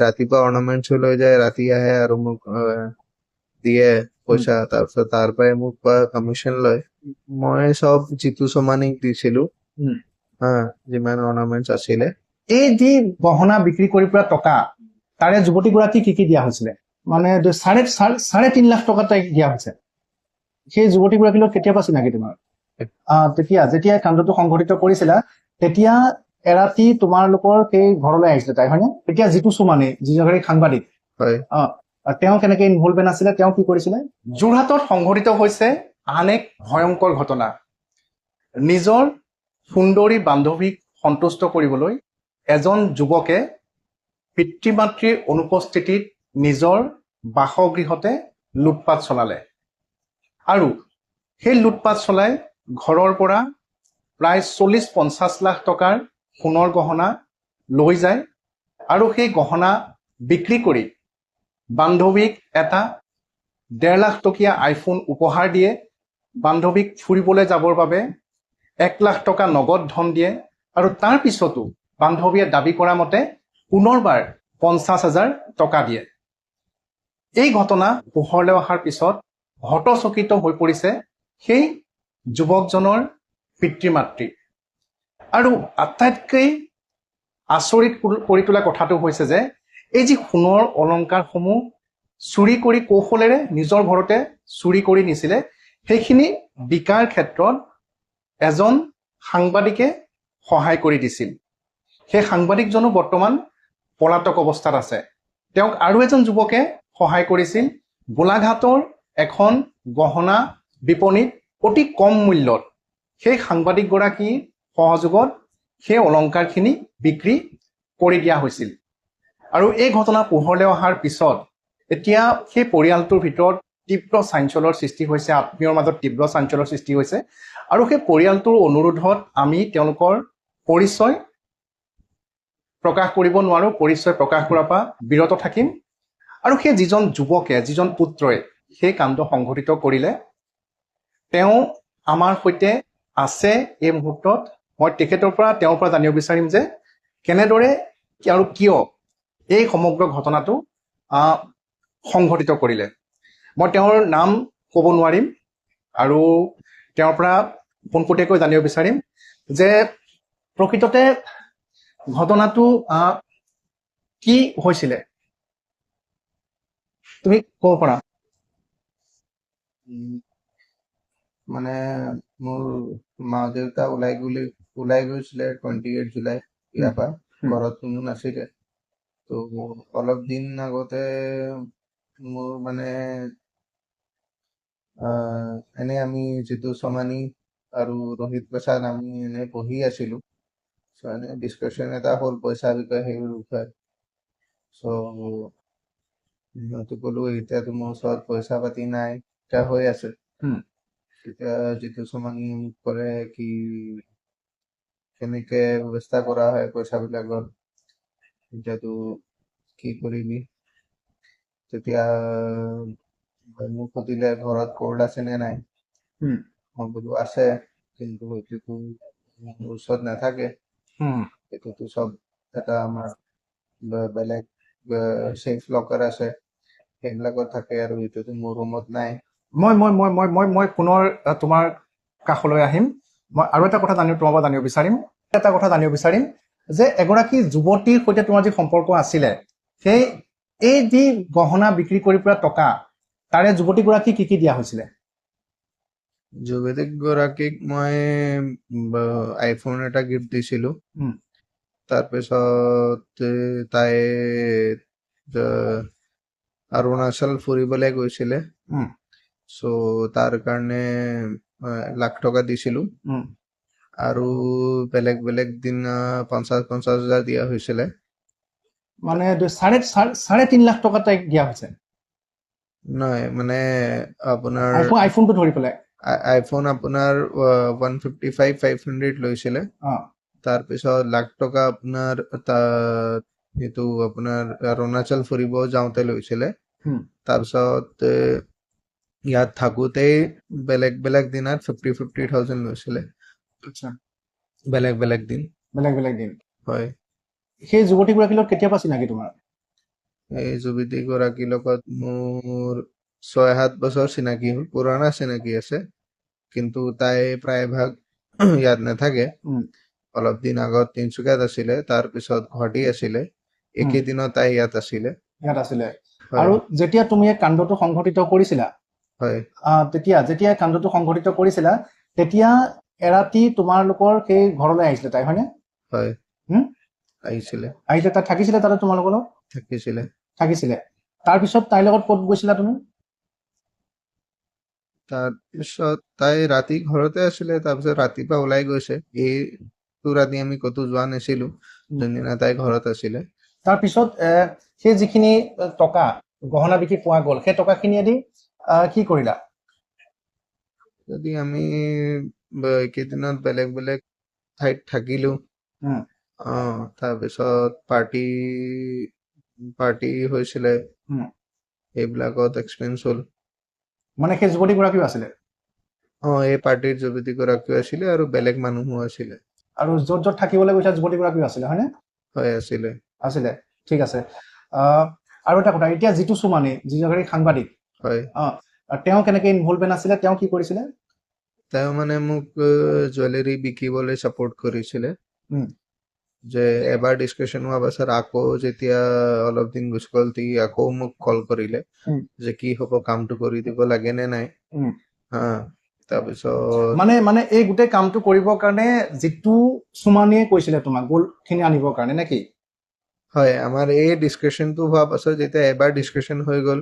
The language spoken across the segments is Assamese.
ৰাতিপুৱা অৰ্ণামেণ্টছ লৈ যায়, ৰাতি আহে আৰু মোক দিয়ে পইচা, তাৰপিছত তাৰ পৰাই মোক কমিশ্যন লয়। মই চব জিতু চমানিক দিছিলো হা, যিমান অৰ্ণামেণ্টছ আছিলে। এই যি গহনা বিক্ৰী কৰি পৰা টকা তাৰে যুৱতীগৰাকী কি দিয়া হৈছিলে? মানে 3.5 লাখ টকা তাইক দিয়া হৈছে। সেই যুৱতীগৰাকীৰ লগত কেতিয়াবা চিনাকি তোমাৰ? তেতিয়া যেতিয়া কাণ্ডটো সংঘটিত কৰিছিলা তেতিয়া এৰাতি তোমালোকৰ সেই ঘৰলৈ আহিছিলে তাই, হয়নে? তেতিয়া জিতু চমানি যিগৰাকী সাংবাদিক, হয়, তেওঁ কেনেকে ইনভলভমেণ্ট আছিলে, তেওঁ কি কৰিছিলে? যোৰহাটত সংঘটিত হৈছে আন এক ভয়ংকৰ ঘটনা। নিজৰ সুন্দৰী বান্ধৱীক সন্তুষ্ট কৰিবলৈ এজন যুৱকে পিতৃ মাতৃৰ অনুপস্থিতিত নিজৰ বাসগৃহতে লুটপাট চলালে আৰু সেই লুটপাট চলাই ঘৰৰ পৰা প্ৰায় 40-50 লাখ টকাৰ সোণৰ গহনা লৈ যায় আৰু সেই গহনা বিক্ৰী কৰি বান্ধৱীক এটা 1.5 লাখ টকীয়া আইফোন উপহাৰ দিয়ে, বান্ধৱীক ফুৰিবলৈ যাবৰ বাবে 1 লাখ টকা নগদ ধন দিয়ে আৰু তাৰ পিছতো বান্ধৱীয়ে দাবী কৰা মতে পুনৰবাৰ 50,000 টকা দিয়ে। এই ঘটনা পোহৰলৈ অহাৰ পিছত হতচকিত হৈ পৰিছে সেই যুৱকজনৰ পিতৃ মাতৃ। আৰু আটাইতকৈ আচৰিত কৰি তোলা কথাটো হৈছে যে এই যি সোণৰ অলংকাৰসমূহ চুৰি কৰি কৌশলেৰে নিজৰ ঘৰতে চুৰি কৰি নিছিলে, সেইখিনি বিকাৰ ক্ষেত্ৰত এজন সাংবাদিকে সহায় কৰি দিছিল। সেই সাংবাদিকজনো বৰ্তমান পলাতক অৱস্থাত আছে। তেওঁক আৰু এজন যুৱকে সহায় কৰিছিল গোলাঘাটৰ এখন গহনা বিপণীত অতি কম মূল্যত সেই সাংবাদিকগৰাকীৰ সহযোগত সেই অলংকাৰখিনি বিক্ৰী কৰি দিয়া হৈছিল। আৰু এই ঘটনা পোহৰলৈ অহাৰ পিছত এতিয়া সেই পৰিয়ালটোৰ ভিতৰত তীব্ৰ চাঞ্চল্যৰ সৃষ্টি হৈছে, আত্মীয়ৰ মাজত তীব্ৰ চাঞ্চল্যৰ সৃষ্টি হৈছে। আৰু সেই পৰিয়ালটোৰ অনুৰোধত আমি তেওঁলোকৰ পৰিচয় প্ৰকাশ কৰিব নোৱাৰো, পৰিচয় প্ৰকাশ কৰাৰ পৰা বিৰত থাকিম। আৰু সেই যিজন যুৱকে, যিজন পুত্ৰই সেই কাণ্ড সংঘটিত কৰিলে, তেওঁ আমাৰ সৈতে আছে এই মুহূৰ্তত। মই তেওঁৰ পৰা জানিব বিচাৰিম যে কেনেদৰে আৰু কিয় এই সমগ্ৰ ঘটনাটো সংঘটিত কৰিলে। মই তেওঁৰ নাম ক'ব নোৱাৰিম আৰু তেওঁৰ পৰা পোনপটীয়াকৈ জানিব বিচাৰিম যে প্ৰকৃততে ঘটনাটো কি হৈছিলে, তুমি ক'ব পাৰা? মানে মোৰ মা দেউতা ওলাই গৈছিলে 28 জুলাই ইয়াৰ পৰা, ঘৰত কোনো নাছিলে। তো অলপ দিন আগতে মোৰ মানে এনে আমি জিতু চমানি আৰু ৰোহিত প্ৰসাদ আমি এনে পঢ়ি আছিলো। চ' এনে ডিছকাশ্যন এটা হ'ল পইচা বিষয়ে, সেইবোৰ বিষয়ে। চ' সিহঁতে ক'লো এতিয়াতো মোৰ ওচৰত পইচা পাতি নাই, এতিয়া হৈ আছে। তেতিয়া জিতু চমানি মোক ক'লে কি কেনেকে ব্যৱস্থা কৰা হয় পইচাবিলাকৰ, এতিয়াতো কি কৰিবি। তেতিয়া মোক সুধিলে ঘৰত ক'ৰ্ড আছে নে নাই। মই বোলো আছে, কিন্তু এইটোতো মোৰ ওচৰত নাথাকে। এইটোতো চব এটা আমাৰ বেলেগ চেফ লকাৰ আছে, সেইবিলাকত থাকে, আৰু এইটোতো মোৰ ৰুমত নাই। মই পুনৰ তোমাৰ কাষলৈ আহিম। মই আৰু এটা কথা তোমাৰ পৰা জানিব বিচাৰিম যে এগৰাকী যুৱতীৰ সৈতে তোমাৰ যি সম্পৰ্ক আছিলে, এই যি গহনা বিক্ৰী কৰি পৰা টকা তাৰে যুৱতীগৰাকী কি দিয়া হৈছিলে? যুৱতীগৰাকীক মই আইফোন এটা গিফ্ট দিছিলো। তাৰপিছত তাই অৰুণাচল ফুৰিবলৈ গৈছিলে, চ' তাৰ কাৰণে 1 লাখ টকা দিছিলো। আৰু বেলেগ বেলেগ দিন 50,000 দিয়া হৈছিলে। মানে 3.5 লাখ টকা তাইক দিয়া হৈছে? নহয়, মানে আপোনাৰ আইফোনটো ধৰি পেলাই আইফোন আপোনাৰ 155,500 লৈছিলে। তাৰপিছত 1 লাখ টকা আপোনাৰ এইটো আপোনাৰ অৰুণাচল ফুৰিব যাওঁতে লৈছিলে। তাৰপিছত ইয়াত থাকোতেই বেলেগ বেলেগ দিনত 50,000 লৈছিলে। বেলেগ বেলেগ দিন। বেলেগ দিন। হয়। সেই যুৱতীগৰাকীৰ লগত কেতিয়াবা চিনাকি তোমাৰ? এই যুৱতী গৰাকীৰ লগত মোৰ 6-7 বছৰ চিনাকি হ'ল, পুৰণা চিনাকি আছে, কিন্তু তাই প্ৰায়ভাগ ইয়াত নাথাকে। অলপ দিন আগত তিনচুকীয়াত আছিলে, তাৰপিছত গুৱাহাটী আছিলে, একেদিনত তাই ইয়াত আছিলে। ইয়াত আছিলে। হয় আৰু যেতিয়া তুমি এই কাণ্ডটো সংঘটিত কৰিছিলা, হয় যেতিয়া কাণ্ডটো সংঘটিত কৰিছিলা, তেতিয়া এৰাতি তোমালোকৰ সেই ঘৰলৈ আহিছিলে তাই, হয়নে? হয় হুম? আহিছিলে, আহিছিলে, তাই থাকিছিলে তাতে তোমালোকৰ লগত? থাকিছিলে। থাকিছিলে। তাৰপিছত তাইৰ লগত ক'ত গৈছিলা তুমি? তাৰপিছত তাই ৰাতি ঘৰতে আছিলে, তাৰপিছত ৰাতিপুৱা ওলাই গৈছে। এইটো ৰাতি আমি ক'তো যোৱা নাছিলো, যোনদিনা তাই ঘৰত আছিলে। তাৰপিছত সেই যিখিনি টকা গহনা বিক্ৰী পোৱা গ'ল, সেই টকাখিনিয়েদি কি কৰিলা? যদি আমি এইকেইদিনত বেলেগ বেলেগ ঠাইত থাকিলো, তাৰপিছত পাৰ্টি হৈছিলে, সেইবিলাকত এক্সপেন্স হ'ল। মানে সেই যুৱতীগৰাকীও আছিলে? এই পাৰ্টিৰ যুৱতীগৰাকীও আছিলে আৰু বেলেগ মানুহো আছিলে। আৰু য'ত য'ত থাকিবলৈ গৈছে যুৱতীগৰাকীও আছিলে, হয়নে? হয় আছিলে। আছিলে, ঠিক আছে। আৰু এটা কথা, এতিয়া জিতু চুমানী যিগৰাকী সাংবাদিক, হয়, তেওঁ কেনেকে ইনভলভমেণ্ট আছিলে, তেওঁ কি কৰিছিলে? তেওঁ মানে মোক জুৱেলাৰী বিকিবলৈ ছাপোৰ্ট কৰিছিলে। যে এবাৰ ডিছকাশ্যন হোৱাৰ পাছত আকৌ যেতিয়া অলপ দিন গুচি গ'ল, আকৌ মোক কল কৰিলে যে কি হ'ব, কামটো কৰি দিব লাগে নে নাই। তাৰপিছত মানে এই গোটেই কামটো কৰিবৰ কাৰণে জিতু চুমানীয়ে কৈছিলে তোমাক গোল্ডখিনি আনিবৰ কাৰণে, নে কি? হয়, আমাৰ এই ডিছকাশ্যনটো হোৱাৰ পাছত যেতিয়া এবাৰ ডিছকাশ্যন হৈ গ'ল,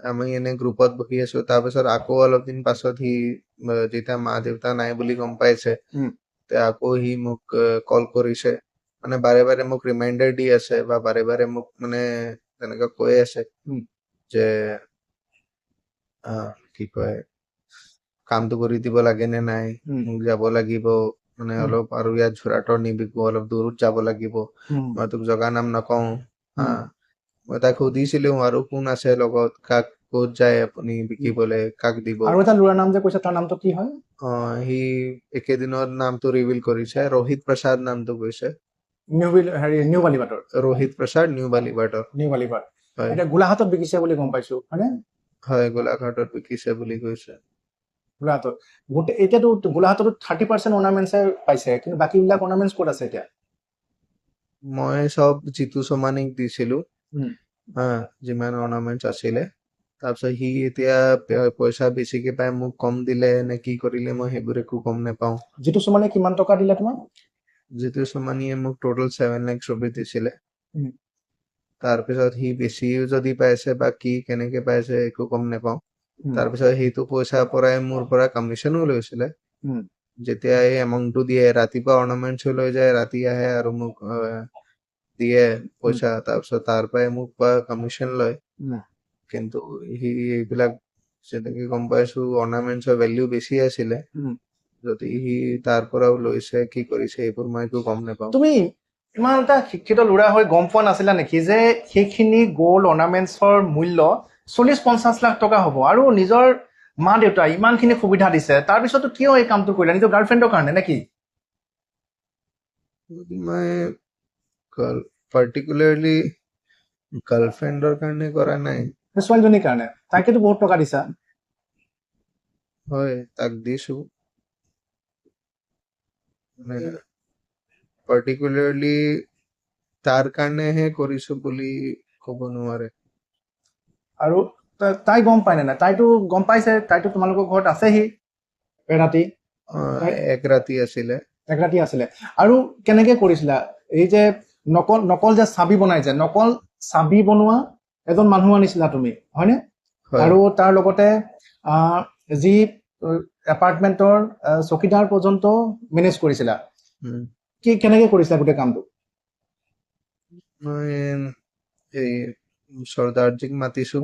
আমি এনে গ্ৰুপত বহি আছো, তাৰপিছত আকৌ অলপ দিন পাছত সি যেতিয়া মা দেউতা নাই বুলি গম পাইছে, আকৌ সি মোক কল কৰিছে, মানে বাৰে বাৰে মোক ৰিমাইণ্ডাৰ দি আছে, বা বাৰে বাৰে মোক মানে তেনেকুৱা কৈ আছে যে কি কয়, কামটো কৰি দিব লাগে নে নাই, মোক যাব লাগিব, মানে অলপ আৰু ইয়াত যোৰাটৰ নিবিকো, অলপ দূৰত যাব লাগিব, মই তোক জগা নাম নকওঁ। মই তাক সুধিছিলো আৰু কোন আছে লগত, কাক ক'ত যায় আপুনি বিকিবলে, কাক দিব। আৰু এটা ল'ৰাৰ নাম যে কৈছে, তাৰ নামটো কি হয়? সি একেদিনত নামটো ৰিভিল কৰিছে, ৰোহিত প্ৰসাদ নামটো কৈছে। নিউ বালিবাটৰ ৰোহিত প্ৰসাদ, নিউ বালিবাটৰ। নিউ বালিবাট। হয় এতিয়া গোলাঘাটত বিকিছে বুলি গম পাইছো, হয়নে? হয়, গোলাঘাটত বিকিছে বুলি কৈছে। গোলাঘাটত এতিয়াতো গোলাঘাটতো 30% অৰ্নামেণ্টছে পাইছে, কিন্তু বাকীবিলাক অৰ্নামেণ্টছ ক'ত আছে এতিয়া? মই চব জিতু চমানিক দিছিলো, যিমান অৰ্নামেণ্টছ আছিলে। তাৰপিছত সি এতিয়া পইচা বেছিকে পাই মোক কম দিলে নে কি কৰিলে, মই সেইবোৰ একো গম নাপাওঁ। জিতু চমানে কিমান টকা দিলে তোমাক? জিতু চমানিয়ে মোক টোটেল 7 লাখ ছবি দিছিলে। তাৰপিছত সি বেছিও যদি পাইছে বা কি কেনেকে পাইছে একো গম নাপাওঁ। তাৰপিছত সেইটো পইচাৰ পৰাই মোৰ পৰা কমিশ্যনো লৈছিলে। যেতিয়া এই এমাউণ্টটো দিয়ে, ৰাতিপুৱা অৰ্নামেণ্টছ লৈ যায়, ৰাতি আহে আৰু মোক দিয়ে পইচা, তাৰপিছত তাৰ পৰাই মোক কমিশ্যন লয়। কিন্তু সি এইবিলাক যেনেকে গম পাইছো অৰ্নামেণ্টছৰ ভেলিউ বেছি আছিলে, যদি সি তাৰ পৰাও লৈছে, কি কৰিছে, এইবোৰ মই একো গম নাপাওঁ। তুমি ইমান এটা শিক্ষিত ল'ৰা হৈ গম পোৱা নাছিলা নেকি যে সেইখিনি গ'ল্ড অৰ্নামেণ্টছৰ মূল্য 40-50 লাখ টকা হ'ব, আৰু নিজৰ মা দেউতা ইমানখিনি সুবিধা দিছে, তাৰপিছতো কিয় এই কামটো কৰিলা? নিজৰ গাৰ্লফ্ৰেণ্ডৰ কাৰণে নেকি? মই পাৰ্টিকুলাৰলি গাৰ্লফ্ৰেণ্ডৰ কাৰণে কৰা নাই। ছোৱালীজনীৰ কাৰণে? তাকেতো বহুত টকা দিছা। হয়, তাক দিছো, পাৰ্টিকুলাৰলি তাৰ কাৰণেহে কৰিছো বুলি ক'ব নোৱাৰে। আৰু তাই গম পায় নে নাই? তাইতো গম পাইছে, তাইতো তোমালোকৰ ঘৰত আছেহি এৰাতি। এক ৰাতি আছিলে। এক ৰাতি আছিলে। আৰু কেনেকে কৰিছিলা? এই যে নকল যে চাবি বনাই, যে নকল চাবি বনোৱা এজন মানুহ আনিছিলা তুমি, হয়নে? আৰু তাৰ লগতে যি এপাৰ্টমেণ্টৰ চকীদাৰ পৰ্যন্ত মেনেজ কৰিছিলা। কেনেকে কৰিছিলা গোটেই কামটো? মই এই চৰ্দাৰজীক মাতিছো,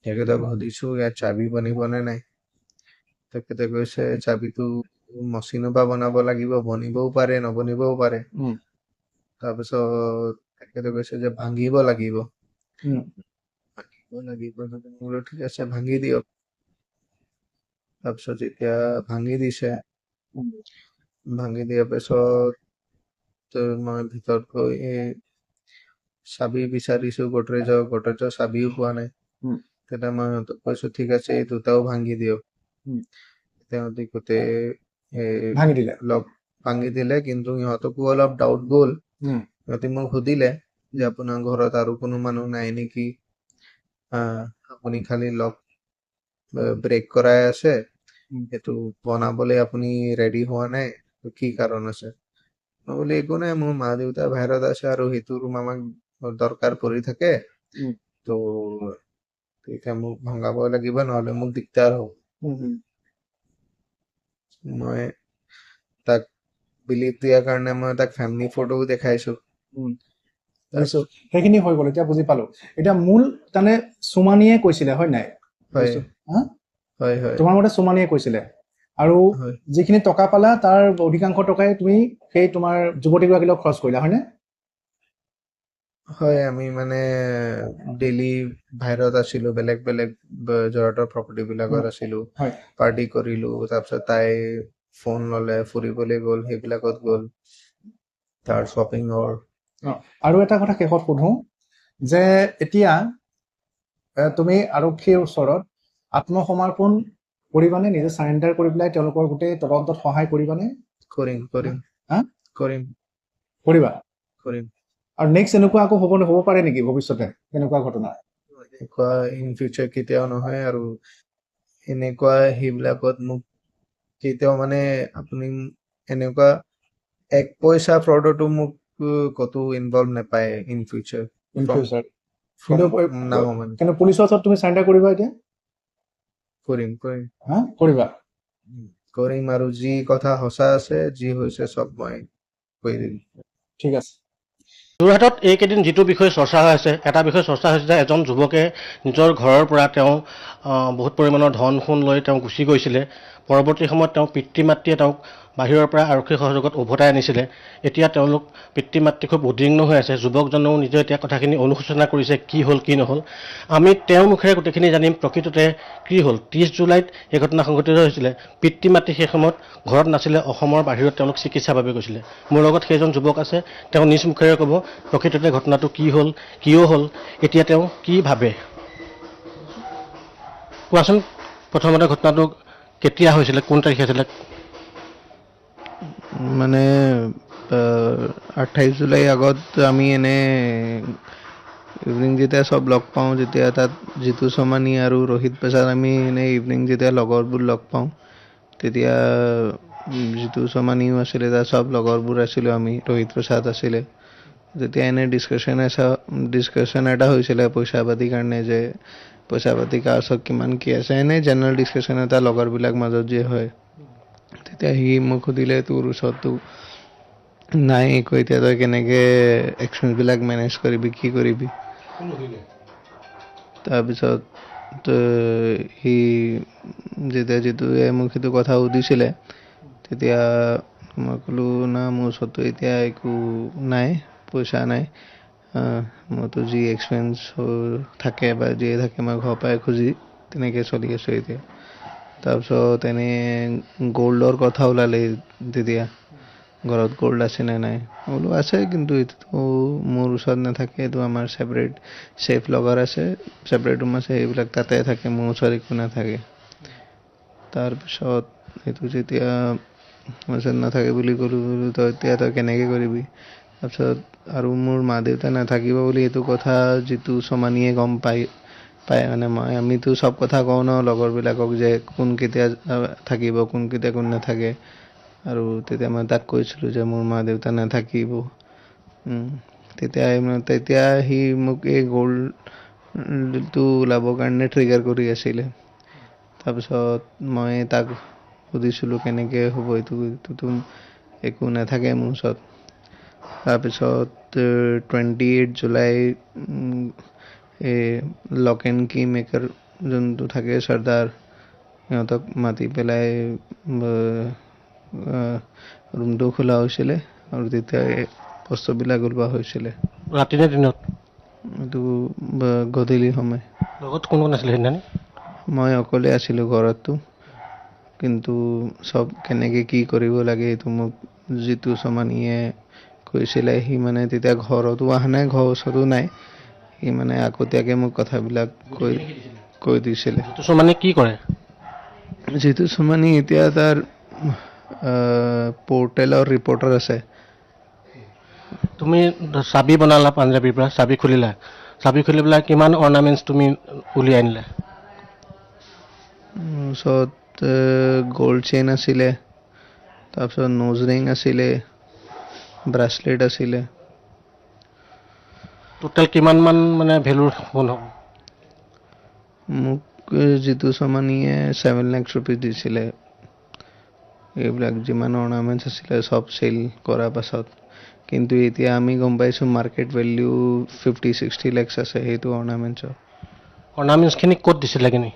তেখেতক সুধিছো ইয়াত চাবি বনিবনে নাই। তেখেতে কৈছে চাবিটো মচিনৰ পৰা বনাব লাগিব, বনিবও পাৰে নবনিবও পাৰে। তাৰপিছত তেখেতে কৈছে যে ভাঙিব লাগিব। ঠিক আছে, ভাঙি দিয়ক। তাৰপিছত যেতিয়া ভাঙি দিছে, ভাঙি দিয়াৰ পিছত মই ভিতৰত গৈ চাবি বিচাৰিছো গডৰেজৰ চাবিও পোৱা নাই। উম। তেতিয়া মই সিহঁতক কৈছো ঠিক আছে এই দুটাও ভাঙি দিয়ক। উম। সিহঁতে গোটেই ভাঙি দিলে। লক ভাঙি দিলে, কিন্তু সিহঁতকো অলপ ডাউট গ'ল। উম। সিহঁতে মোক সুধিলে যে আপোনাৰ ঘৰত আৰু কোনো মানুহ নাই নেকি, আপুনি খালি লক ব্ৰেক কৰাই আছে, সেইটো বনাবলৈ আপুনি ৰেডি হোৱা নাই, কি কাৰণ আছে? মই বোলো একো নাই, মোৰ মা দেউতা বাহিৰত আছে আৰু সেইটো ৰুম আমাক দৰকাৰ পৰি থাকে, তো এতিয়া মোক ভঙাব লাগিব, নহ'লে মোক দিগদাৰ হ'ব। মই তাক বিলিভ দিয়াৰ কাৰণে মই তাক ফেমিলি ফটোও দেখাইছো। বুজিছো, সেইখিনি হৈ গ'ল, এতিয়া বুজি পালো। এতিয়া মূল তাৰমানে সুমানীয়ে কৈছিলে হয় নাই? হয় হা? হয় হয় তোমাৰ মতে সুমানীয়ে কৈছিলে, আৰু হয় যিখিনি টকা পালা তাৰ অধিকাংশ টকাই তুমি সেই তোমাৰ যুৱতীগৰাকীলৈ খৰচ কৰিলা হয়নে? হয়, আমি মানে ডেইলি বাহিৰত আছিলো, বেলেগ বেলেগ যোৰহাটৰ প্ৰপাৰ্টি বিলাকত আছিলো, হয়। পাৰ্টি কৰিলো, তাৰপিছত তাই ফোন ললে, ফুৰিবলৈ গ'ল, সেইবিলাকত গ'ল, তাৰ শ্বপিঙৰ। আৰু এটা কথা শেষত সোধো যে এতিয়া তুমি আৰক্ষীৰ ওচৰত আত্মসমৰ্পণ কৰিবানে, নিজে চাৰেণ্ডাৰ কৰি পেলাই তেওঁলোকৰ গোটেই তদন্তত সহায় কৰিবানে? কৰিম কৰিম হা? কৰিম কৰিবা? কৰিম। আৰু নেক্সট এনেকুৱা আকৌ হ'ব পাৰে নেকি ভৱিষ্যতে এনেকুৱা ঘটনা? এনেকুৱা ইন ফিউচাৰ কেতিয়াও নহয়, আৰু এনেকুৱা সেইবিলাকত মোক কেতিয়াও মানে আপুনি এনেকুৱা এক পইচা ফ্ৰডতো মোক ক'তো ইনভলভ নাপায় ইন ফিউচাৰ। কিন্তু পুলিচৰ ওচৰত তুমি চাৰেণ্ডাৰ কৰিবা এতিয়া? কৰিম কৰিম। হা? কৰিবা? কৰিম, আৰু যি কথা সঁচা আছে, যি হৈছে চব মই কৈ দিম। ঠিক আছে। যোৰহাটত এইকেইদিন যিটো বিষয় চৰ্চা হৈ আছে, এটা বিষয় চৰ্চা হৈছে যে এজন যুৱকে নিজৰ ঘৰৰ পৰা তেওঁ বহুত পৰিমাণৰ ধন সোণ লৈ তেওঁ গুচি গৈছিলে। পৰৱৰ্তী সময়ত তেওঁ পিতৃ মাতৃয়ে তেওঁক বাহিৰৰ পৰা আৰক্ষীৰ সহযোগত উভতাই আনিছিলে। এতিয়া তেওঁলোক পিতৃ মাতৃ খুব উদ্বিগ্ন হৈ আছে। যুৱকজনেও নিজে এতিয়া কথাখিনি অনুশোচনা কৰিছে, কি হ'ল কি নহ'ল। আমি তেওঁৰ মুখেৰে গোটেইখিনি জানিম প্ৰকৃততে কি হ'ল। 30 জুলাইত এই ঘটনা সংঘটিত হৈছিলে। পিতৃ মাতৃ সেই সময়ত ঘৰত নাছিলে, অসমৰ বাহিৰত তেওঁলোক চিকিৎসাৰ বাবে গৈছিলে। মোৰ লগত সেইজন যুৱক আছে, তেওঁ নিজ মুখেৰে ক'ব প্ৰকৃততে ঘটনাটো কি হ'ল, কিয় হ'ল, এতিয়া তেওঁ কি ভাবে। কোৱাচোন, প্ৰথমতে ঘটনাটো কেতিয়া হৈছিলে, কোন তাৰিখে হৈছিলে? মানে 28 জুলাই আগত আমি এনে ইভিনিং যেতিয়া চব লগ পাওঁ, যেতিয়া তাত জিতু চমানী আৰু ৰোহিত প্ৰসাদ, আমি এনে ইভিনিং যেতিয়া লগৰবোৰ লগ পাওঁ, তেতিয়া জিতু চমানীও আছিলে, তাত চব লগৰবোৰ আছিলোঁ আমি, ৰোহিত প্ৰসাদ আছিলে। যেতিয়া এনে ডিছকাশ্যন এটা হৈছিলে পইচা পাতিৰ কাৰণে, যে পইচা পাতি কাৰ ওচৰত কিমান কি আছে, এনেই জেনেৰেল ডিছকাশ্যন এটা লগৰবিলাক মাজত যে হয়, তেতিয়া সি মোক সুধিলে তোৰ ওচৰততো নাই একো, এতিয়া তই কেনেকৈ এক্সপেন্সবিলাক মেনেজ কৰিবি, কি কৰিবি? তাৰপিছত সি যেতিয়া যিটোৱে মোক সেইটো কথা সুধিছিলে, তেতিয়া মই ক'লোঁ না মোৰ ওচৰততো এতিয়া একো নাই, পইচা নাই, মোৰতো যি এক্সপেন্স থাকে বা যিয়ে থাকে মই ঘৰৰ পৰাই খুজি তেনেকৈ চলি আছোঁ এতিয়া। তাৰপিছত এনে গ'ল্ডৰ কথা ওলালে, তেতিয়া ঘৰত গ'ল্ড আছে নে নাই? মই বোলো আছে, কিন্তু এইটোতো মোৰ ওচৰত নাথাকে, এইটো আমাৰ ছেপাৰেট ছেফ লকাৰ আছে, ছেপাৰেট ৰুম আছে, এইবিলাক তাতে থাকে, মোৰ ওচৰত একো নাথাকে। তাৰপিছত সেইটো যেতিয়া মোৰ ওচৰত নাথাকে বুলি ক'লোঁ, তই কেনেকৈ কৰিবি? তাৰপিছত আৰু মোৰ মা দেউতা নাথাকিব বুলি এইটো কথা যিটো চমানীয়ে গম পায় মানে আমিতো চব কথা কওঁ ন লগৰবিলাকক, যে কোন কেতিয়া থাকিব, কোন কেতিয়া কোন নাথাকে। আৰু তেতিয়া মই তাক কৈছিলোঁ যে মোৰ মা দেউতা নাথাকিব। তেতিয়া সি মোক এই গ'ল্ডটো ওলাবৰ কাৰণে ট্ৰিগাৰ কৰি আছিলে। তাৰপিছত মই তাক সুধিছিলোঁ কেনেকৈ হ'ব, এইটোতো একো নাথাকে মোৰ ওচৰত। তাৰপিছত 28 জুলাই এই লক এণ্ড কি মেকাৰ যোনটো থাকে চৰ্দাৰ, সিহঁতক মাতি পেলাই ৰুমটো খোলা হৈছিলে, আৰু তেতিয়া বস্তুবিলাক ওলোৱা হৈছিলে। ৰাতি নে দিনত? এইটো গধূলি সময়। লগত কোন কোন আছিলে সেইদিনা? মই অকলে আছিলোঁ ঘৰততো, কিন্তু চব কেনেকৈ কি কৰিব লাগে এইটো মোক যিটো চমানীয়ে কৈছিলে সি মানে তেতিয়া ঘৰতো অহা নাই, ঘৰৰ ওচৰতো নাই। সি মানে আগতীয়াকৈ মোক কথাবিলাক কৈ দিছিলে। জিতু সোমানে কি কৰে? জিতু সোমানী এতিয়া তাৰ পৰ্টেলৰ ৰিপৰ্টাৰ আছে। তুমি চাবি বনালা পাঞ্জাৱীৰ পৰা, চাবি খুলিলা, চাবি খুলি পেলাই কিমান অৰ্ণামেণ্টছ তুমি উলিয়াই আনিলা? ওচৰত গ'ল্ড চেইন আছিলে, তাৰপিছত নোজ ৰিং আছিলে, ব্ৰাচলেট আছিলে। টোটেল কিমান মান মানে ভেলুৰ সোণ হ'ব? মোক জিতু সোমানীয়ে 7 লাখ ৰুপিজ দিছিলে। এইবিলাক যিমান অৰ্ণামেণ্টছ আছিলে চব চেল কৰাৰ পাছত। কিন্তু এতিয়া আমি গম পাইছোঁ মাৰ্কেট ভেলিউ 50-60 lakhs আছে সেইটো অৰ্ণামেণ্টছৰ। অৰ্ণামেণ্টছখিনি ক'ত দিছিলে কিনি?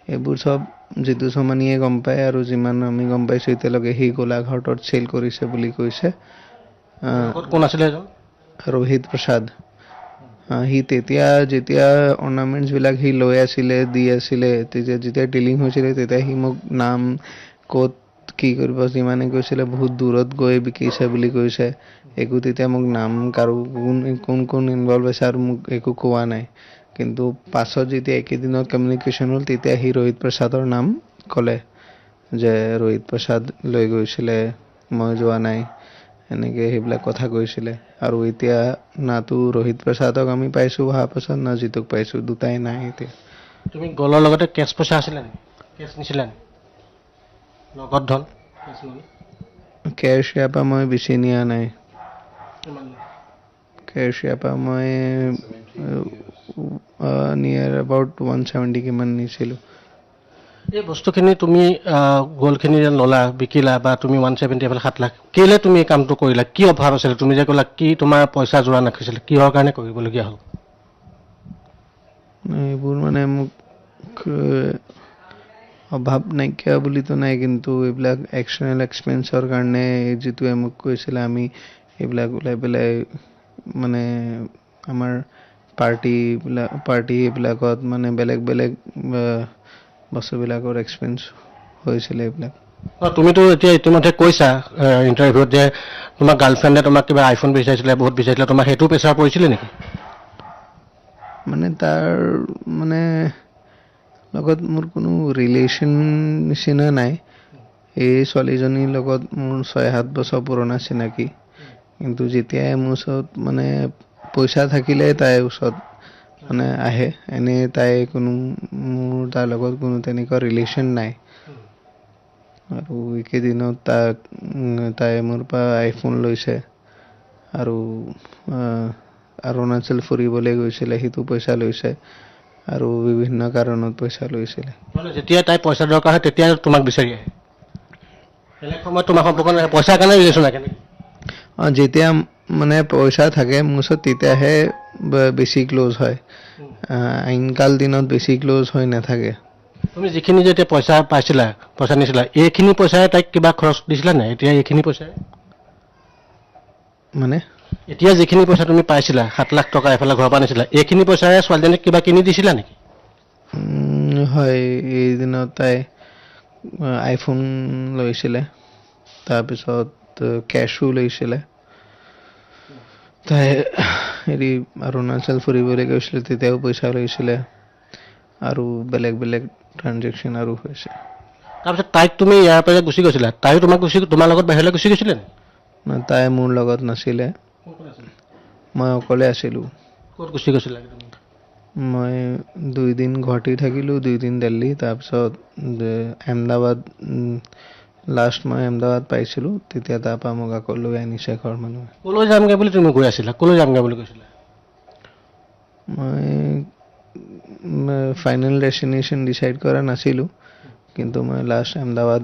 এইবোৰ চব জিতু সোমানীয়ে গম পায়, আৰু যিমান আমি গম পাইছোঁ এতিয়ালৈকে সি গোলাঘাটত চেল কৰিছে বুলি কৈছে। কোন আছিলে এজন? ৰোহিত প্ৰসাদ। সি যেতিয়া অৰ্ণামেণ্টছবিলাক সি লৈ আছিলে, দি আছিলে, যেতিয়া ডিলিং হৈছিলে তেতিয়া সি মোক নাম ক'ত কি কৰিব যিমানে কৈছিলে বহুত দূৰত গৈ বিকিছে বুলি কৈছে। একো তেতিয়া মোক নাম কাৰো কোন ইনভলভ আছে আৰু মোক একো কোৱা নাই। কিন্তু পাছত যেতিয়া একেদিনত কমিউনিকেশ্যন হ'ল তেতিয়া সি ৰোহিত প্ৰসাদৰ নাম ক'লে যে ৰোহিত প্ৰসাদ লৈ গৈছিলে, মই যোৱা নাই, এনেকৈ সেইবিলাক কথা কৈছিলে। আৰু এতিয়া নাতো ৰোহিত প্ৰসাদক আমি পাইছোঁ অহাৰ পাছত, না জিতুক পাইছোঁ, দুটাই নাই এতিয়া। তুমি গলৰ লগতে কেছ পইচা আছিলে নি? কেছ নিছিলা নি? নগদ ধন কেছ ইয়াৰ পৰা মই বেছি নিয়া নাই। কিমান? কেছ ইয়াৰ পৰা মই নিয়াৰ এবাউট 170 কিমান নিছিলোঁ। এই বস্তুখিনি তুমি গ'ল্ডখিনি ল'লা, বিকিলা, বা তুমি 170 এফালে 7 লাখ, কেলৈ তুমি এই কামটো কৰিলা? কি অভাৱ আছিলে? তুমি যে ক'লা কি তোমাৰ পইচা যোৰা নাখিছিলে, কিহৰ কাৰণে কৰিবলগীয়া হ'ল? এইবোৰ মানে মোক অভাৱ নাইকিয়া বুলিতো নাই, কিন্তু এইবিলাক এক্সটাৰ্নেল এক্সপেঞ্চৰ কাৰণে যিটোৱে মোক কৈছিলে আমি এইবিলাক ওলাই পেলাই মানে আমাৰ পাৰ্টি এইবিলাকত মানে বেলেগ বস্তুবিলাকৰ এক্সপেঞ্চ হৈছিলে এইবিলাক। তুমিতো এতিয়া ইতিমধ্যে কৈছা ইণ্টাৰভিউত যে তোমাৰ গাৰ্লফ্ৰেণ্ডে তোমাক কিবা আইফোন বিচাৰিছিলে, বহুত বিচাৰিছিলে, তোমাৰ সেইটো প্ৰেছাৰ পৰিছিলে নেকি? মানে তাৰ মানে লগত মোৰ কোনো ৰিলেশ্যন নিচিনা নাই। এই ছোৱালীজনীৰ লগত মোৰ 6-7 বছৰ পুৰণা চিনাকি। কিন্তু যেতিয়াই মোৰ ওচৰত মানে পইচা থাকিলে তাইৰ ওচৰত মানে আহে, এনেই মোৰ তাৰ লগত কোনো তেনেকুৱা ৰিলেশ্যন নাই। আৰু এইকেইদিনত তাই মোৰ পৰা আইফোন লৈছে, আৰু অৰুণাচল ফুৰিবলৈ গৈছিলে, সেইটো পইচা লৈছে, আৰু বিভিন্ন কাৰণত পইচা লৈছিলে। যেতিয়া তাই পইচা দৰকাৰ হয় তেতিয়া তোমাক বিচাৰি আহে? বেলেগ সময়ত তোমাৰ সম্পৰ্ক নাই, পইচাৰ কাৰণে ৰিলেশ্যন ৰাখে নেকি? যেতিয়া মানে পইচা থাকে মোৰ ওচৰত তেতিয়াহে বেছি ক্ল'জ হয়, আইনকাল দিনত বেছি ক্ল'জ হৈ নাথাকে। তুমি যিখিনি যেতিয়া পইচা নিছিলা, এইখিনি পইচাৰে তাইক কিবা খৰচ দিছিলা নাই? এতিয়া এইখিনি পইচাৰে মানে এতিয়া যিখিনি পইচা তুমি পাইছিলা, 7 লাখ টকা এফালে ঘৰৰ পৰা নিছিলা, এইখিনি পইচাৰে ছোৱালীজনীক কিবা কিনি দিছিলা নেকি? হয়, এইদিনত তাই আইফোন লৈছিলে, তাৰপিছত কেছো লৈছিলে। তাই অৰুণাচল ফুৰিবলৈ গৈছিলে তেতিয়াও পইচা লৈছিলে, আৰু বেলেগ ট্ৰানজেকশ্যন আৰু হৈছে। তাৰপিছত তাইক তুমি ইয়াৰ পৰা গুচি গৈছিলা, তাইও তোমাৰ লগত বাহিৰলৈ গুচি গৈছিলে? তাই মোৰ লগত নাছিলে, মই অকলে আছিলোঁ। ক'ত গুচি গৈছিলা? মই 2 দিন গুৱাহাটী থাকিলোঁ, 2 দিন দিল্লী, তাৰপিছত আহমেদাবাদ লাষ্ট মই আহমেদাবাদ পাইছিলোঁ, তেতিয়া তাৰপৰা মোক আকৌ লৈ আনিছে ঘৰৰ মানুহে। ক'লৈ যামগৈ বুলি তুমি গৈ আছিলা? ক'লৈ যামগৈ বুলি কৈছিলা? মই ফাইনেল ডেষ্টিনেশ্যন ডিচাইড কৰা নাছিলোঁ, কিন্তু মই লাষ্ট আহমেদাবাদ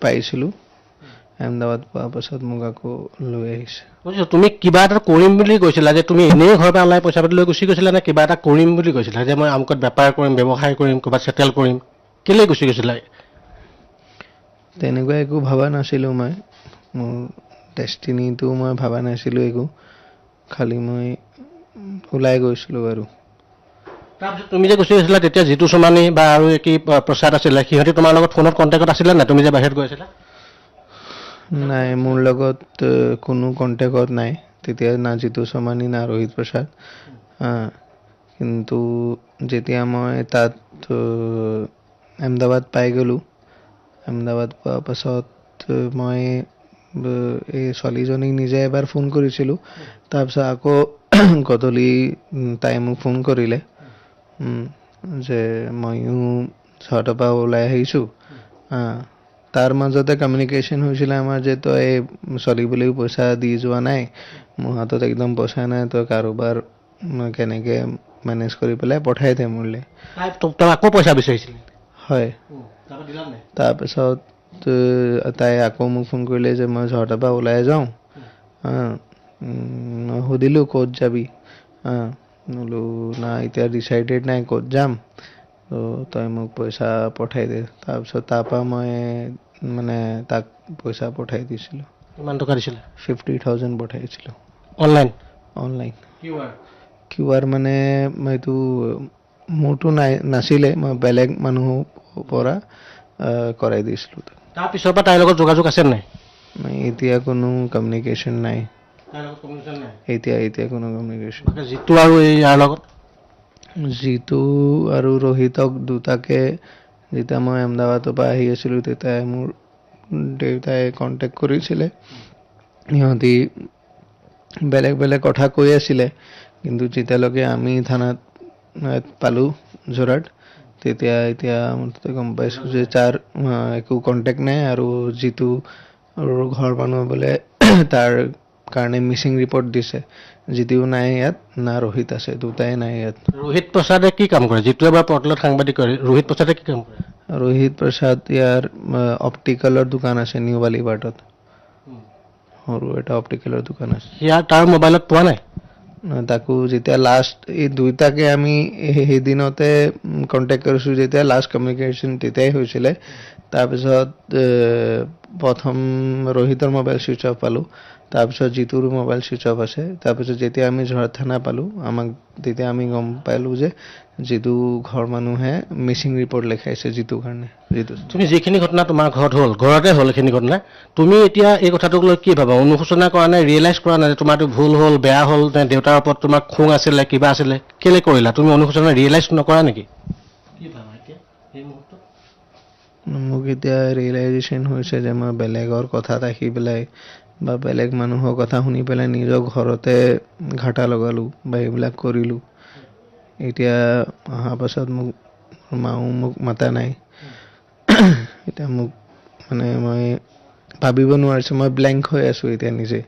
পাইছিলোঁ। আহমেদাবাদ পোৱাৰ পাছত মোক আকৌ লৈ আহিছে। তুমি কিবা এটা কৰিম বুলি কৈছিলা যে তুমি এনেই ঘৰৰ পৰা ওলাই পইচা পাতি লৈ গুচি গৈছিলা নে কিবা এটা কৰিম বুলি কৈছিলা যে মই আমুকত বেপাৰ কৰিম, ব্যৱসায় কৰিম, ক'ৰবাত চেটেল কৰিম? কেলৈ গুচি গৈছিলা? তেনেকুৱা একো ভবা নাছিলোঁ মই, মোৰ ডেষ্টিনিটো মই ভবা নাছিলোঁ একো, খালি মই ওলাই গৈছিলোঁ আৰু। তাৰপিছত তুমি যে গুচি গৈছিলা তেতিয়া জিতু সোমানী বা আৰু কি প্ৰসাদ আছিলে, সিহঁতে তোমাৰ লগত ফোনত কণ্টেক্টত আছিলে নাই তুমি যে বাহিৰত গৈ আছিলা? নাই, মোৰ লগত কোনো কণ্টেক্টত নাই তেতিয়া, না জিতু সোমানী না ৰোহিত প্ৰসাদ। কিন্তু যেতিয়া মই তাত আহমেদাবাদ পাই গ'লোঁ, আহমেদাবাদ পোৱাৰ পাছত মই এই ছোৱালীজনীক নিজে এবাৰ ফোন কৰিছিলোঁ। তাৰপিছত আকৌ গধূলি তাই মোক ফোন কৰিলে যে ময়ো চহৰৰ পৰা ওলাই আহিছোঁ। তাৰ মাজতে কমিউনিকেশ্যন হৈছিলে আমাৰ যে তই ছোৱালী বুলিও পইচা দি যোৱা নাই, মোৰ হাতত একদম পইচা নাই, তই কাৰোবাৰ কেনেকৈ মেনেজ কৰি পেলাই পঠাই দে মোলৈ। তই আকৌ পইচা বিচাৰিছিলি? হয়। তাৰপিছত তাই আকৌ মোক ফোন কৰিলে যে মই চহৰৰ পৰা ওলাই যাওঁ। মই সুধিলোঁ ক'ত যাবি, বোলো না এতিয়া ডিচাইডেড নাই ক'ত যাম, তই মোক পইচা পঠাই দে। তাৰপিছত তাৰপৰা মই মানে তাক পইচা পঠাই দিছিলোঁ। কিমান টকা দিছিলে? 50,000 পঠাইছিলোঁ। অনলাইন? অনলাইন। QR মানে এইটো মোৰতো নাছিলে, মই বেলেগ মানুহৰ পৰা কৰাই দিছিলোঁ। তাৰপিছৰ পৰা তাইৰ লগত যোগাযোগ আছে নাই? এতিয়া কোনো কমিউনিকেশ্যন নাই। এতিয়া কোনো কমিউনিকেশ্যন। জিতু আৰু ইয়াৰ লগত? জিতু আৰু ৰোহিতক দুটাকে যেতিয়া মই আহমেদাবাদৰ পৰা আহি আছিলোঁ তেতিয়াই মোৰ দেউতাই কণ্টেক্ট কৰিছিলে। সিহঁতি বেলেগ বেলেগ কথা কৈ আছিলে, কিন্তু যেতিয়ালৈকে আমি থানাত পালোঁ যোৰহাট, এতিয়া মুঠতে গম পাইছোঁ যে তাৰ একো কণ্টেক্ট নাই। আৰু যিটো ঘৰ মানুহ বোলে তাৰ কাৰণে মিচিং ৰিপৰ্ট দিছে, যিটোও নাই ইয়াত, না ৰোহিত আছে, দুটাই নাই ইয়াত। ৰোহিত প্ৰসাদে কি কাম কৰে? যিটো এবাৰ পৰ্টেলত সাংবাদিক কৰে, ৰোহিত প্ৰসাদে কি কাম কৰে? ৰোহিত প্ৰসাদ ইয়াৰ অপটিকেলৰ দোকান আছে নিউ বালিবাটত, সৰু এটা অপটিকেলৰ দোকান আছে। তাৰ মোবাইলত পোৱা নাই? তাকো যেতিয়া লাষ্ট এই দুইটাকে আমি সেইদিনতে কণ্টেক্ট কৰিছোঁ, যেতিয়া লাষ্ট কমিউনিকেশ্যন তেতিয়াই হৈছিলে। তাৰপিছত প্ৰথম ৰোহিতৰ মোবাইল ছুইচ অফ পালোঁ, তাৰপিছত জিতুৰো মোবাইল ছুইচ অফ আছে। তাৰপিছত যেতিয়া আমি যোৰহাট থানা পালোঁ, তেতিয়া আমি গম পালোঁ যে যিটো ঘৰ মানুহে মিচিং ৰিপৰ্ট লিখাইছে যিটোৰ কাৰণে। তুমি যিখিনি ঘটনা তোমাৰ ঘৰত হ'ল, ঘৰতে হ'ল এইখিনি ঘটনা, তুমি এতিয়া এই কথাটোক লৈ কি ভাবা? অনুশোচনা কৰা নাই, ৰিয়েলাইজ কৰা নাই যে তোমাৰতো ভুল হ'ল, বেয়া হ'ল, নে দেউতাৰ ওপৰত তোমাৰ খং আছিলে, কিবা আছিলে, কেলৈ কৰিলা? তুমি অনুশোচনা ৰিয়েলাইজ নকৰা নেকি? কি ভাবা এতিয়া এই মুহূৰ্তত? মোক এতিয়া ৰিয়েলাইজেশ্যন হৈছে যে মই বেলেগৰ কথাত আহি পেলাই বা বেলেগ মানুহৰ কথা শুনি পেলাই নিজৰ ঘৰতে ঘাটা লগালোঁ বা এইবিলাক কৰিলোঁ। এতিয়া অহাৰ পাছত মাও মোক মাতা নাই। এতিয়া মোক মানে মই ভাবিব নোৱাৰিছোঁ, মই ব্লেংক হৈ আছোঁ এতিয়া নিজে।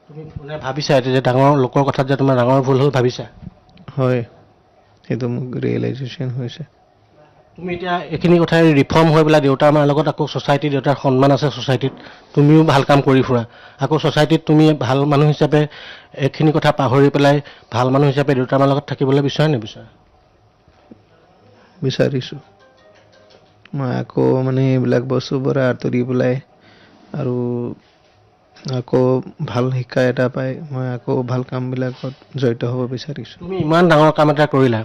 তুমি মানে ভাবিছা এতিয়া যে ডাঙৰ লোকৰ কথাত যে তোমাৰ ডাঙৰ ভুল হ'ল ভাবিছা? হয়, সেইটো মোক ৰিয়েলাইজেশ্যন হৈছে। তুমি এতিয়া এইখিনি কথাই ৰিফৰ্ম হৈ পেলাই দেউতাৰ মাৰ লগত আকৌ ছ'চাইটিত, দেউতাৰ সন্মান আছে ছ'চাইটিত, তুমিও ভাল কাম কৰি ফুৰা, আকৌ ছ'চাইটিত তুমি ভাল মানুহ হিচাপে এইখিনি কথা পাহৰি পেলাই ভাল মানুহ হিচাপে দেউতাৰ মাৰ লগত থাকিবলৈ বিচাৰা নিবিচাৰা? বিচাৰিছোঁ। মই আকৌ মানে এইবিলাক বস্তুৰ পৰা আঁতৰি পেলাই আৰু আকৌ ভাল শিক্ষা এটা পাই মই আকৌ ভাল কামবিলাকত জড়িত হ'ব বিচাৰিছোঁ। তুমি ইমান ডাঙৰ কাম এটা কৰিলা,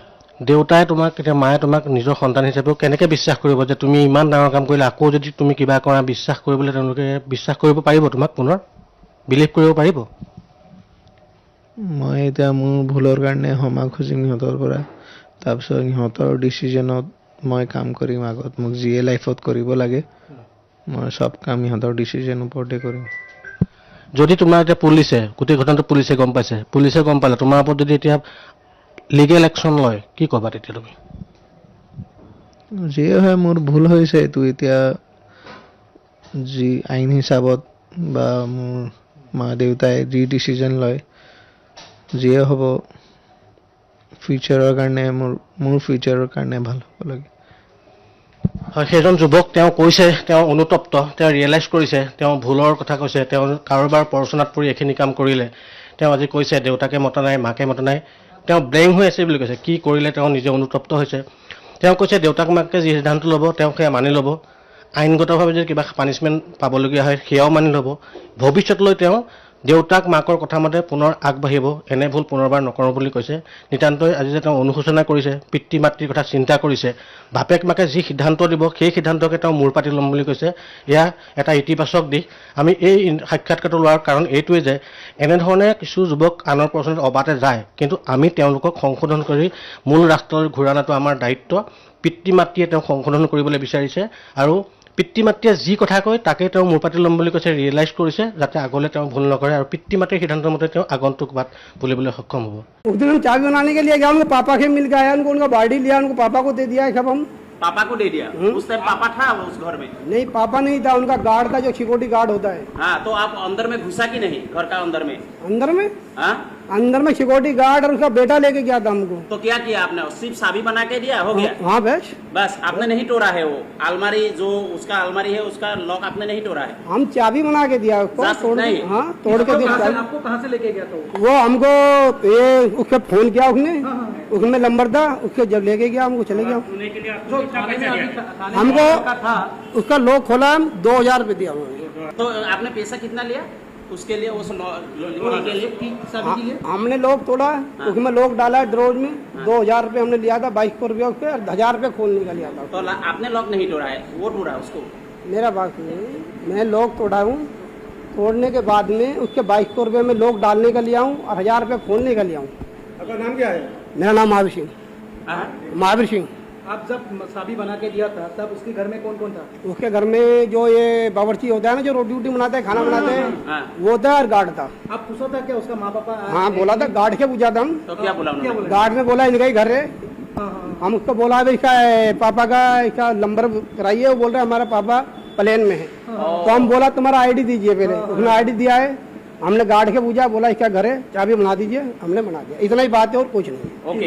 দেউতাই তোমাক, এতিয়া মায়ে তোমাক নিজৰ সন্তান হিচাপেও কেনেকৈ বিশ্বাস কৰিব যে তুমি ইমান ডাঙৰ কাম কৰিলা, আকৌ যদি তুমি কিবা কৰা বিশ্বাস কৰিবলৈ তেওঁলোকে বিশ্বাস কৰিব পাৰিব? তোমাক পুনৰ বিলিভ কৰিব পাৰিব? মই এতিয়া মোৰ ভুলৰ কাৰণে ক্ষমা খুজিম সিহঁতৰ পৰা। তাৰপিছত সিহঁতৰ ডিচিশ্যনত মই কাম কৰিম। আগত মোক যিয়ে লাইফত কৰিব লাগে মই চব কাম সিহঁতৰ ডিচিশ্যন ওপৰতে কৰিম। যদি তোমাৰ এতিয়া পুলিচে, গোটেই ঘটনাটো পুলিচে গম পাইছে, পুলিচে গম পালে তোমাৰ ওপৰত যদি এতিয়া লিগেল একশ্যন লয়, কি ক'বা তেতিয়া তুমি? যিয়ে হয় মোৰ ভুল হৈছে, এইটো এতিয়া যি আইন হিচাপত বা মোৰ মা দেউতাই যি ডিচিশ্যন লয়, যিয়ে হ'ব ফিউচাৰৰ কাৰণে, মোৰ ফিউচাৰৰ কাৰণে ভাল হ'ব লাগে। হয়, সেইজন যুৱক তেওঁ কৈছে, তেওঁ অনুতপ্ত, তেওঁ ৰিয়েলাইজ কৰিছে, তেওঁ ভুলৰ কথা কৈছে, তেওঁ কাৰোবাৰ প্ৰৰোচনাত পৰি এইখিনি কাম কৰিলে। তেওঁ আজি কৈছে দেউতাকে মতা নাই, মাকে মতা নাই, তেওঁ ব্লেংক হৈ আছে বুলি কৈছে। কি কৰিলে তেওঁ নিজে অনুতপ্ত হৈছে। তেওঁ কৈছে দেউতাক মাকে যি সিদ্ধান্ত ল'ব তেওঁ সেয়া মানি ল'ব, আইনগতভাৱে যদি কিবা পানিছমেণ্ট পাবলগীয়া হয় সেয়াও মানি ল'ব। ভৱিষ্যতলৈ তেওঁ দেউতাক মাকৰ কথা মতে পুনৰ আগবাঢ়িব, এনে ভুল পুনৰবাৰ নকৰোঁ বুলি কৈছে। নিতান্তই আজি যে তেওঁ অনুশোচনা কৰিছে, পিতৃ মাতৃৰ কথা চিন্তা কৰিছে, বাপেক মাকে যি সিদ্ধান্ত দিব সেই সিদ্ধান্তকে তেওঁ মূৰ পাতি ল'ম বুলি কৈছে। এয়া এটা ইতিবাচক দিশ। আমি এই সাক্ষাৎকাৰটো লোৱাৰ কাৰণ এইটোৱে যে এনেধৰণে কিছু যুৱক আনৰ প্ৰশ্নত অবাতে যায়, কিন্তু আমি তেওঁলোকক সংশোধন কৰি মূল ৰাস্তালৈ ঘূৰাই অনাটো আমাৰ দায়িত্ব। পিতৃ মাতৃয়ে তেওঁ সংশোধন কৰিবলৈ বিচাৰিছে আৰু পিতৃ মাতৃয়ে যি কথা কয় তাকে তেওঁ মূৰ পাতি ল'ম বুলি কৈছে, ৰিয়েলাইজ কৰিছে যাতে আগলৈ তেওঁ ভুল নকৰে আৰু পিতৃ মাতৃৰ সিদ্ধান্তৰ মতে তেওঁ আগন্তুক বাট বুলিবলৈ সক্ষম হ'ব। उस दिन हम चाबी बनाने के लिए गया, उनको पापा के मिल के आया, उनको उनका बाल्टी लिया, उनको पापा को दे दिया है। सब हम पापा को दे दिया। उस टाइम पापा था उस घर में? नहीं, पापा नहीं था, उनका गार्ड था जो सिक्योरिटी गार्ड होता है। हाँ, तो आप अंदर में घुसा कि नहीं, घर का अंदर में? अंदर में? हाँ, अंदर में सिक्योरिटी गार्ड और उसका बेटा लेके गया था हमको। तो क्या किया आपने? सिर्फ चाबी बना के दिया, हो गया? हाँ बस बस आपने नहीं तोड़ा है वो अलमारी, जो उसका अलमारी है उसका लॉक आपने नहीं तोड़ा है? हम चाबी बना के दिया उसको, बस तोड़ नहीं। हाँ तोड़ के दिया। आपको कहाँ से लेके गया तो? वो हमको ये उसके फोन किया उसने, उसमें नंबर था, उसके जब लेके गया हमको चले गया। जो थाने में अभी थाने में हमको का था, उसका लॉक खोला, हम 2000 रुपये दिया उन्होंने। तो आपने पैसा कितना लिया उसके लिए, उस के लिए? चाबी के लिए? हमने लॉक तोड़ा, उसमें लॉक डाला ड्रोज में, 2000 रुपये हमने लिया था, 2200 रुपये उसके, और 1000 रुपये खोलने का लिया था। तो आपने लॉक नहीं तोड़ा है, वो तोड़ा उसको? मेरा बात नहीं, मैं लॉक तोड़ा हूँ, तोड़ने के बाद में उसके 2200 रुपये में लॉक डालने का लिया हूँ और 1000 रुपये खोलने का लिया हूँ। आपका नाम क्या है? मेरा नाम महावीर सिंह। हाँ? महावीर सिंह। आप जब चाबी बना के दिया था तब उसके घर में कौन कौन था? उसके घर में जो ये बावर्ची होता है ना, जो रोटी वोटी बनाते हैं, खाना बनाते हैं, हाँ। वो था और गार्ड था। आप पूछा था क्या उसका माँ पापा? हाँ बोला था, गार्ड के पूछा था हम। तो क्या बोला उन्होंने? गार्ड ने बोला इनका ही घर है। हाँ, हाँ। हम उसको बोला भाई इसका पापा का इसका नंबर कराइए, वो बोल रहे हमारा पापा प्लेन में है। तो हम बोला तुम्हारा आईडी दीजिए पहले, उसने आईडी दिया है। हमने गार्ड के पूछा, बोला इसका घर है, चाबी बना दीजिए, हमने बना दिया। इतना ही बात है और कुछ नहीं। ओके।